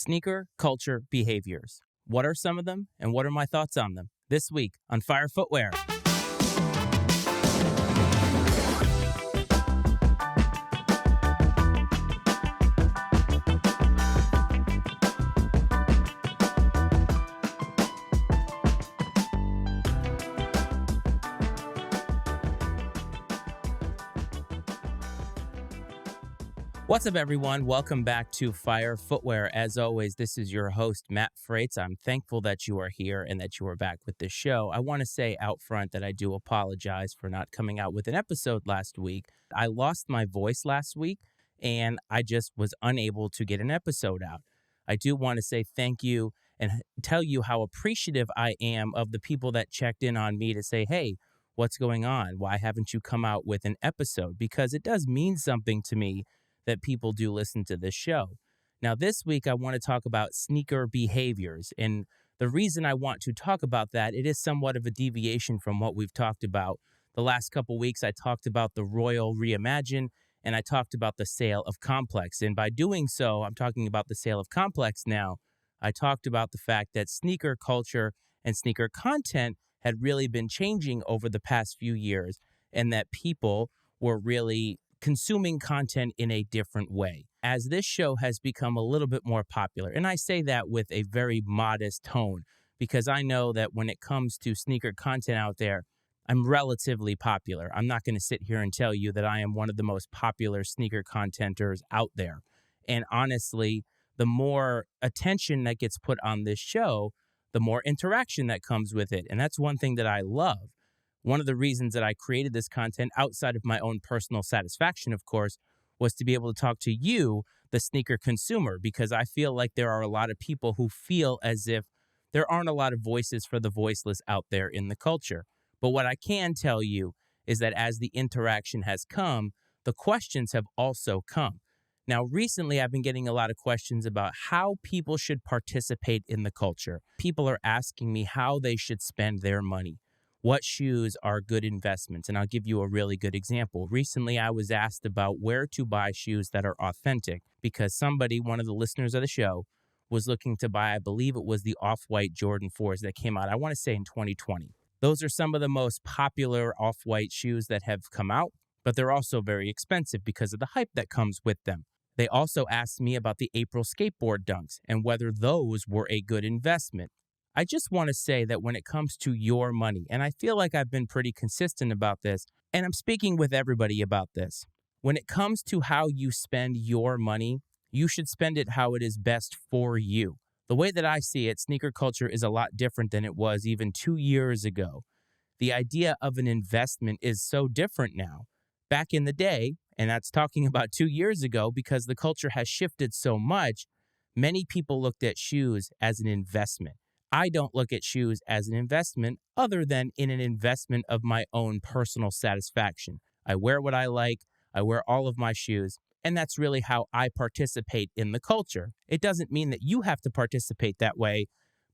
Sneaker culture behaviors. What are some of them, and what are my thoughts on them? This week on Fire Footwear. What's up, everyone? Welcome back to Fire Footwear. As always, this is your host, Matt Freites. I'm thankful that you are here and that you are back with this show. I want to say out front that I do apologize for not coming out with an episode last week. I lost my voice last week, and I just was unable to get an episode out. I do want to say thank you and tell you how appreciative I am of the people that checked in on me to say, hey, what's going on? Why haven't you come out with an episode? Because it does mean something to me that people do listen to this show. Now, this week, I want to talk about sneaker behaviors. And the reason I want to talk about that, it is somewhat of a deviation from what we've talked about. The last couple weeks, I talked about the Royal Reimagine, and I talked about the sale of Complex. And by doing so, I'm talking about the sale of Complex now. I talked about the fact that sneaker culture and sneaker content had really been changing over the past few years, and that people were really consuming content in a different way as this show has become a little bit more popular. And I say that with a very modest tone because I know that when it comes to sneaker content out there, I'm relatively popular. I'm not going to sit here and tell you that I am one of the most popular sneaker contenters out there. And honestly, the more attention that gets put on this show, the more interaction that comes with it. And that's one thing that I love. One of the reasons that I created this content outside of my own personal satisfaction, of course, was to be able to talk to you, the sneaker consumer, because I feel like there are a lot of people who feel as if there aren't a lot of voices for the voiceless out there in the culture. But what I can tell you is that as the interaction has come, the questions have also come. Now, recently, I've been getting a lot of questions about how people should participate in the culture. People are asking me how they should spend their money. What shoes are good investments? And I'll give you a really good example. Recently, I was asked about where to buy shoes that are authentic because somebody, one of the listeners of the show, was looking to buy, I believe it was the Off-White Jordan 4s that came out, I want to say in 2020. Those are some of the most popular Off-White shoes that have come out, but they're also very expensive because of the hype that comes with them. They also asked me about the April skateboard dunks and whether those were a good investment. I just want to say that when it comes to your money, and I feel like I've been pretty consistent about this, and I'm speaking with everybody about this. When it comes to how you spend your money, you should spend it how it is best for you. The way that I see it, sneaker culture is a lot different than it was even 2 years ago. The idea of an investment is so different now. Back in the day, and that's talking about 2 years ago, because the culture has shifted so much, many people looked at shoes as an investment. I don't look at shoes as an investment other than in an investment of my own personal satisfaction. I wear what I like, I wear all of my shoes, and that's really how I participate in the culture. It doesn't mean that you have to participate that way,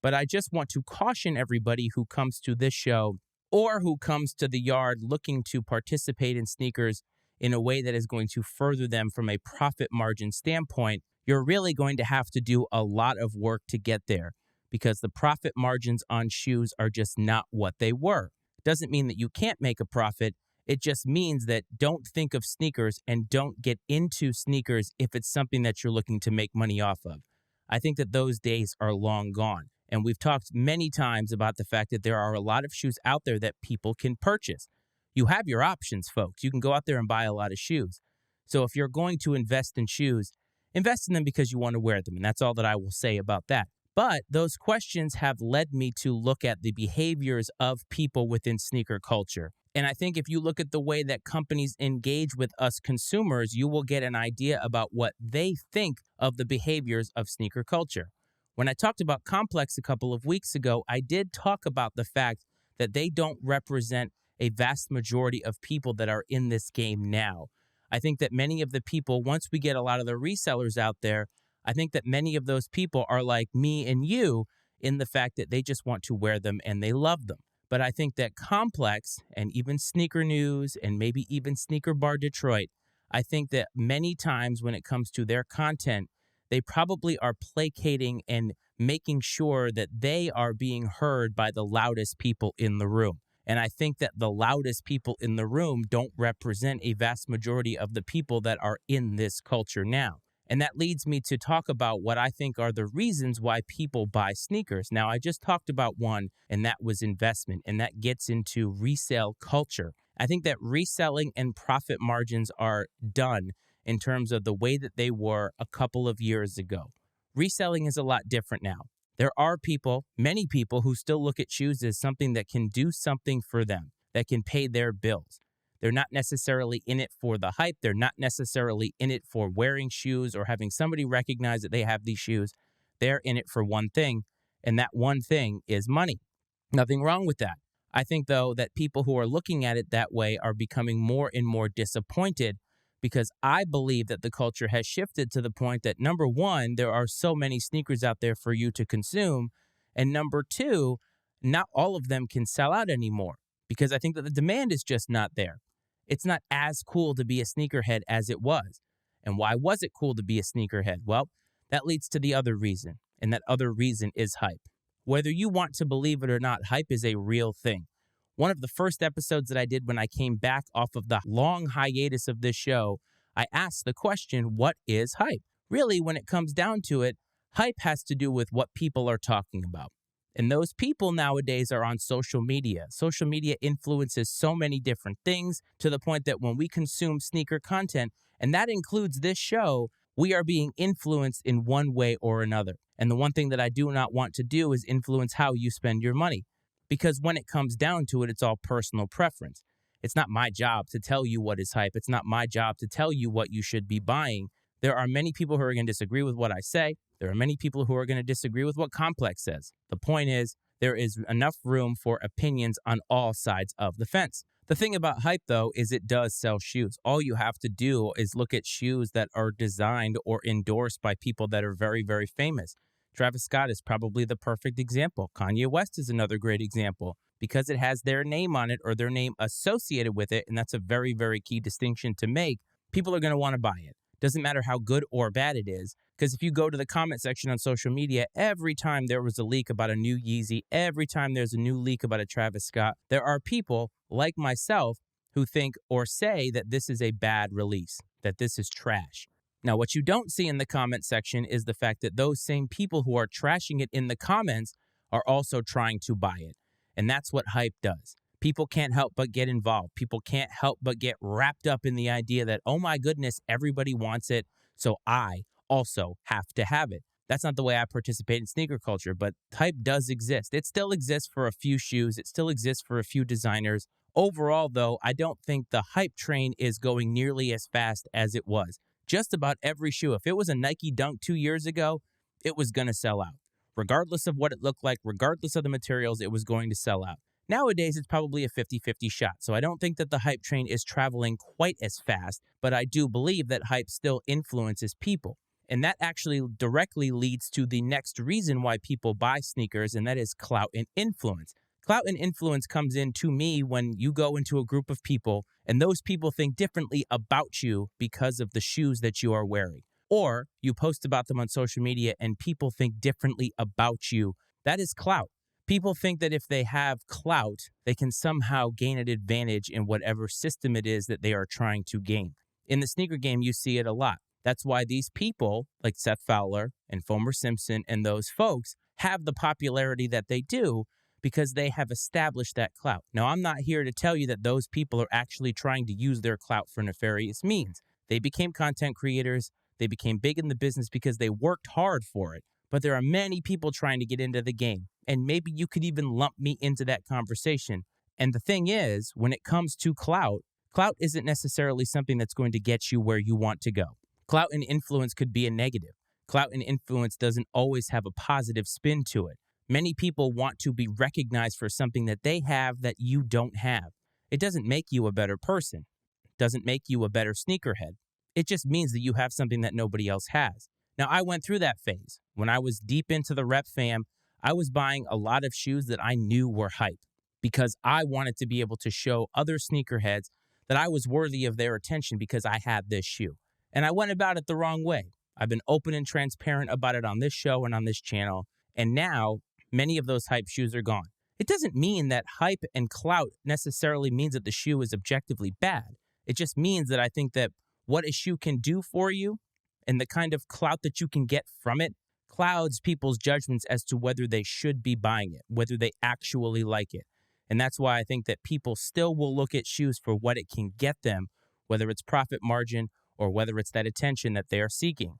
but I just want to caution everybody who comes to this show or who comes to the yard looking to participate in sneakers in a way that is going to further them from a profit margin standpoint. You're really going to have to do a lot of work to get there, because the profit margins on shoes are just not what they were. It doesn't mean that you can't make a profit. It just means that don't think of sneakers and don't get into sneakers if it's something that you're looking to make money off of. I think that those days are long gone. And we've talked many times about the fact that there are a lot of shoes out there that people can purchase. You have your options, folks. You can go out there and buy a lot of shoes. So if you're going to invest in shoes, invest in them because you want to wear them. And that's all that I will say about that. But those questions have led me to look at the behaviors of people within sneaker culture. And I think if you look at the way that companies engage with us consumers, you will get an idea about what they think of the behaviors of sneaker culture. When I talked about Complex a couple of weeks ago, I did talk about the fact that they don't represent a vast majority of people that are in this game now. I think that many of the people, once we get a lot of the resellers out there, I think that many of those people are like me and you in the fact that they just want to wear them and they love them. But I think that Complex and even Sneaker News and maybe even Sneaker Bar Detroit, I think that many times when it comes to their content, they probably are placating and making sure that they are being heard by the loudest people in the room. And I think that the loudest people in the room don't represent a vast majority of the people that are in this culture now. And that leads me to talk about what I think are the reasons why people buy sneakers. Now, I just talked about one, and that was investment, and that gets into resale culture. I think that reselling and profit margins are done in terms of the way that they were a couple of years ago. Reselling is a lot different now. There are people, many people, who still look at shoes as something that can do something for them, that can pay their bills. They're not necessarily in it for the hype. They're not necessarily in it for wearing shoes or having somebody recognize that they have these shoes. They're in it for one thing, and that one thing is money. Nothing wrong with that. I think, though, that people who are looking at it that way are becoming more and more disappointed because I believe that the culture has shifted to the point that, number one, there are so many sneakers out there for you to consume, and number two, not all of them can sell out anymore because I think that the demand is just not there. It's not as cool to be a sneakerhead as it was. And why was it cool to be a sneakerhead? Well, that leads to the other reason, and that other reason is hype. Whether you want to believe it or not, hype is a real thing. One of the first episodes that I did when I came back off of the long hiatus of this show, I asked the question, what is hype? Really, when it comes down to it, hype has to do with what people are talking about. And those people nowadays are on social media. Social media influences so many different things to the point that when we consume sneaker content, and that includes this show, we are being influenced in one way or another. And the one thing that I do not want to do is influence how you spend your money. Because when it comes down to it, it's all personal preference. It's not my job to tell you what is hype. It's not my job to tell you what you should be buying. There are many people who are going to disagree with what I say. There are many people who are going to disagree with what Complex says. The point is, there is enough room for opinions on all sides of the fence. The thing about hype, though, is it does sell shoes. All you have to do is look at shoes that are designed or endorsed by people that are very, very famous. Travis Scott is probably the perfect example. Kanye West is another great example because it has their name on it or their name associated with it, and that's a very, very key distinction to make. People are going to want to buy it. Doesn't matter how good or bad it is, because if you go to the comment section on social media, every time there was a leak about a new Yeezy, every time there's a new leak about a Travis Scott, there are people like myself who think or say that this is a bad release, that this is trash. Now, what you don't see in the comment section is the fact that those same people who are trashing it in the comments are also trying to buy it. And that's what hype does. People can't help but get involved. People can't help but get wrapped up in the idea that, oh my goodness, everybody wants it, so I also have to have it. That's not the way I participate in sneaker culture, but hype does exist. It still exists for a few shoes. It still exists for a few designers. Overall, though, I don't think the hype train is going nearly as fast as it was. Just about every shoe, if it was a Nike Dunk 2 years ago, it was going to sell out. Regardless of what it looked like, regardless of the materials, it was going to sell out. Nowadays, it's probably a 50-50 shot, so I don't think that the hype train is traveling quite as fast, but I do believe that hype still influences people. And that actually directly leads to the next reason why people buy sneakers, and that is clout and influence. Clout and influence comes in to me when you go into a group of people and those people think differently about you because of the shoes that you are wearing. Or you post about them on social media and people think differently about you. That is clout. People think that if they have clout, they can somehow gain an advantage in whatever system it is that they are trying to gain. In the sneaker game, you see it a lot. That's why these people, like Seth Fowler and Fomer Simpson and those folks, have the popularity that they do because they have established that clout. Now, I'm not here to tell you that those people are actually trying to use their clout for nefarious means. They became content creators. They became big in the business because they worked hard for it. But there are many people trying to get into the game. And maybe you could even lump me into that conversation. And the thing is, when it comes to clout, clout isn't necessarily something that's going to get you where you want to go. Clout and influence could be a negative. Clout and influence doesn't always have a positive spin to it. Many people want to be recognized for something that they have that you don't have. It doesn't make you a better person. It doesn't make you a better sneakerhead. It just means that you have something that nobody else has. Now, I went through that phase. When I was deep into the rep fam, I was buying a lot of shoes that I knew were hype because I wanted to be able to show other sneakerheads that I was worthy of their attention because I had this shoe. And I went about it the wrong way. I've been open and transparent about it on this show and on this channel. And now many of those hype shoes are gone. It doesn't mean that hype and clout necessarily means that the shoe is objectively bad. It just means that I think that what a shoe can do for you and the kind of clout that you can get from it clouds people's judgments as to whether they should be buying it, whether they actually like it. And that's why I think that people still will look at shoes for what it can get them, whether it's profit margin or whether it's that attention that they are seeking.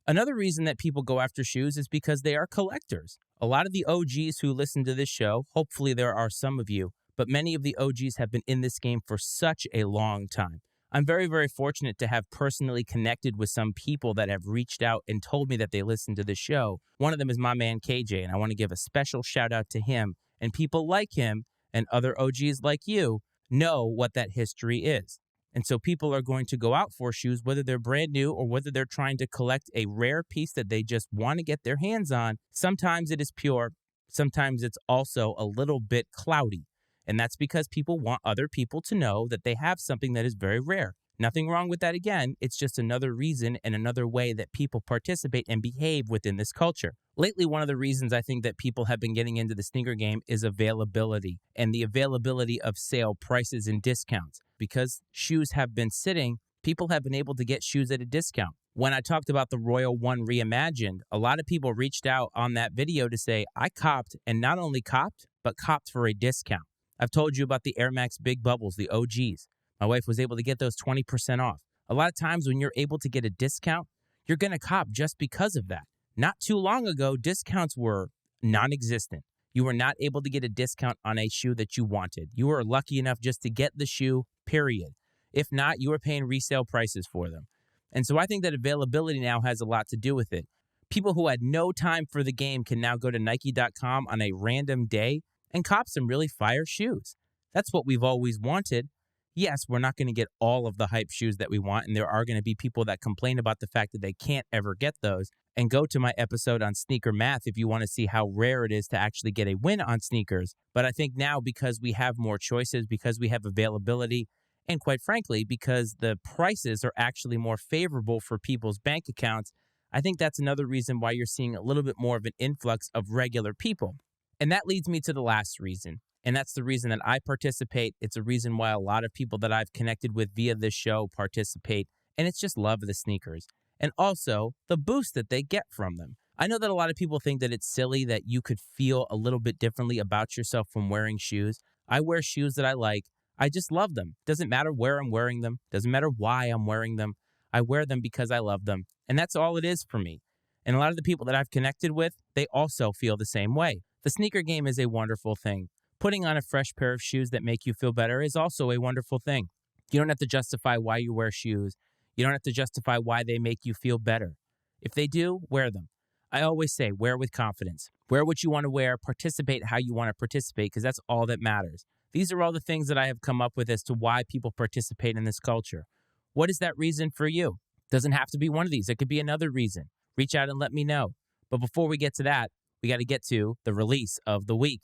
Another reason that people go after shoes is because they are collectors. A lot of the OGs who listen to this show, hopefully there are some of you, but many of the OGs have been in this game for such a long time. I'm very, very fortunate to have personally connected with some people that have reached out and told me that they listen to the show. One of them is my man KJ, and I want to give a special shout out to him. And people like him and other OGs like you know what that history is. And so people are going to go out for shoes, whether they're brand new or whether they're trying to collect a rare piece that they just want to get their hands on. Sometimes it is pure. Sometimes it's also a little bit cloudy. And that's because people want other people to know that they have something that is very rare. Nothing wrong with that again. It's just another reason and another way that people participate and behave within this culture. Lately, one of the reasons I think that people have been getting into the sneaker game is availability and the availability of sale prices and discounts. Because shoes have been sitting, people have been able to get shoes at a discount. When I talked about the Royal One Reimagined, a lot of people reached out on that video to say, I copped, and not only copped, but copped for a discount. I've told you about the Air Max Big Bubbles, the OGs. My wife was able to get those 20% off. A lot of times when you're able to get a discount, you're going to cop just because of that. Not too long ago, discounts were non-existent. You were not able to get a discount on a shoe that you wanted. You were lucky enough just to get the shoe, period. If not, you were paying resale prices for them. And so I think that availability now has a lot to do with it. People who had no time for the game can now go to Nike.com on a random day and cop some really fire shoes. That's what we've always wanted. Yes, we're not going to get all of the hype shoes that we want, and there are going to be people that complain about the fact that they can't ever get those. And go to my episode on sneaker math if you want to see how rare it is to actually get a win on sneakers. But I think now, because we have more choices, because we have availability, and quite frankly, because the prices are actually more favorable for people's bank accounts, I think that's another reason why you're seeing a little bit more of an influx of regular people. And that leads me to the last reason. And that's the reason that I participate. It's a reason why a lot of people that I've connected with via this show participate. And it's just love of the sneakers. And also the boost that they get from them. I know that a lot of people think that it's silly that you could feel a little bit differently about yourself from wearing shoes. I wear shoes that I like. I just love them. Doesn't matter where I'm wearing them. Doesn't matter why I'm wearing them. I wear them because I love them. And that's all it is for me. And a lot of the people that I've connected with, they also feel the same way. The sneaker game is a wonderful thing. Putting on a fresh pair of shoes that make you feel better is also a wonderful thing. You don't have to justify why you wear shoes. You don't have to justify why they make you feel better. If they do, wear them. I always say, wear with confidence. Wear what you want to wear, participate how you want to participate, because that's all that matters. These are all the things that I have come up with as to why people participate in this culture. What is that reason for you? Doesn't have to be one of these. It could be another reason. Reach out and let me know. But before we get to that, we got to get to the release of the week.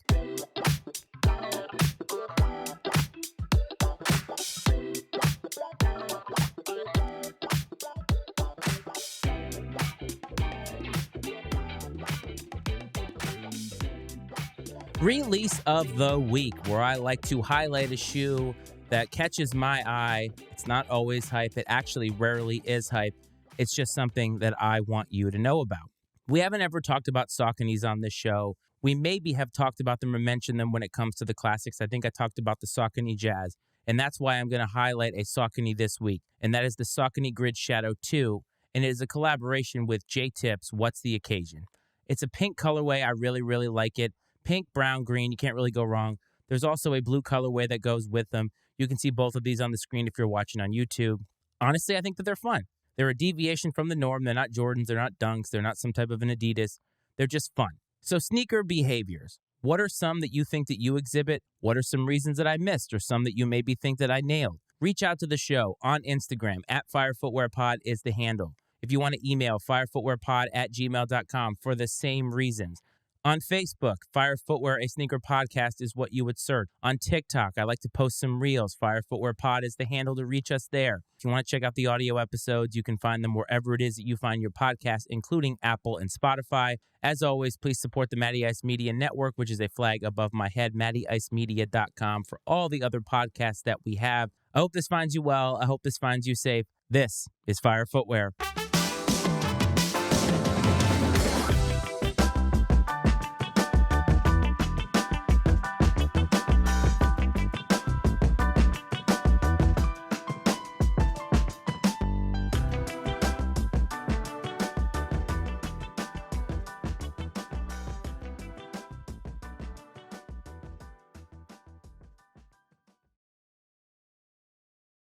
Release of the week, where I like to highlight a shoe that catches my eye. It's not always hype. It actually rarely is hype. It's just something that I want you to know about. We haven't ever talked about Sauconys on this show. We maybe have talked about them or mentioned them when it comes to the classics. I think I talked about the Saucony Jazz, and that's why I'm going to highlight a Saucony this week, and that is the Saucony Grid Shadow 2, and it is a collaboration with J-Tips, What's the Occasion. It's a pink colorway. I really, really like it. Pink, brown, green, you can't really go wrong. There's also a blue colorway that goes with them. You can see both of these on the screen if you're watching on YouTube. Honestly, I think that they're fun. They're a deviation from the norm. They're not Jordans. They're not Dunks. They're not some type of an Adidas. They're just fun. So sneaker behaviors. What are some that you think that you exhibit? What are some reasons that I missed or some that you maybe think that I nailed? Reach out to the show on Instagram. @FireFootwearPod is the handle. If you want to email, firefootwearpod@gmail.com for the same reasons. On Facebook, Fire Footwear, a sneaker podcast is what you would search. On TikTok, I like to post some reels. Fire Footwear Pod is the handle to reach us there. If you want to check out the audio episodes, you can find them wherever it is that you find your podcast, including Apple and Spotify. As always, please support the Matty Ice Media Network, which is a flag above my head, mattyicemedia.com, for all the other podcasts that we have. I hope this finds you well. I hope this finds you safe. This is Fire Footwear.